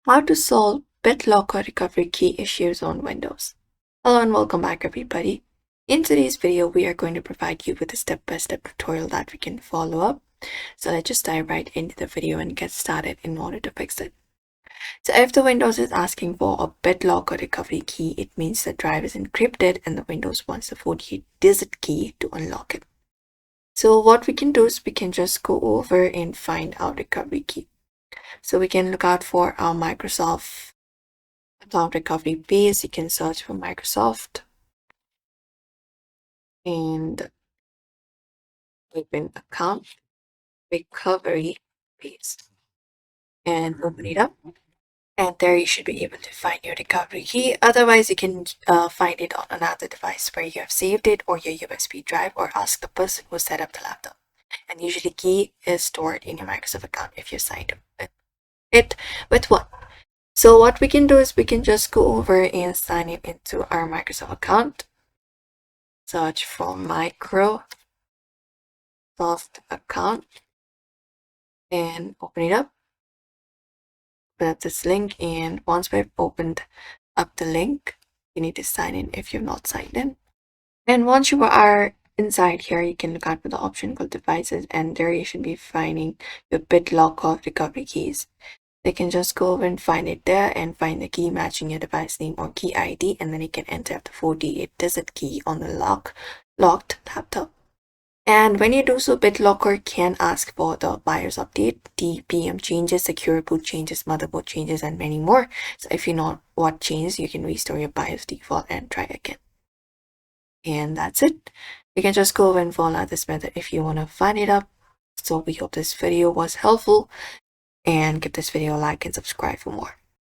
How to solve Bitlocker recovery key issues on Windows. Hello and welcome back everybody. In today's video, we are going to provide you with a step-by-step tutorial that we can follow up. So let's just dive right into the video and get started in order to fix it. So if the Windows is asking for a Bitlocker recovery key, it means the drive is encrypted and the Windows wants the 48-digit key to unlock it. So what we can do is we can just go over and find our recovery key. So we can look out for our Microsoft account recovery page. You can search for Microsoft and open account recovery page and open it up. And there you should be able to find your recovery key. Otherwise, you can find it on another device where you have saved it or your USB drive, or ask the person who set up the laptop. And usually key is stored in your Microsoft account if you're signed up with one. So what we can do is we can just go over and sign in into our Microsoft account. Search for Microsoft account and open it up. Open up this link, and once we've opened up the link, you need to sign in if you're not signed in. And once you are inside here, you can look out for the option called devices, and there you should be finding your Bitlocker recovery keys. They can just go over and find it there and find the key matching your device name or key ID, and then you can enter the 48-digit key on the locked laptop. And when you do so, Bitlocker can ask for the BIOS update, DPM changes, secure boot changes, motherboard changes, and many more. So if you know what changes, you can restore your BIOS default and try again. And that's it. You can just go over and follow this method if you want to find it up. So we hope this video was helpful, and give this video a like and subscribe for more.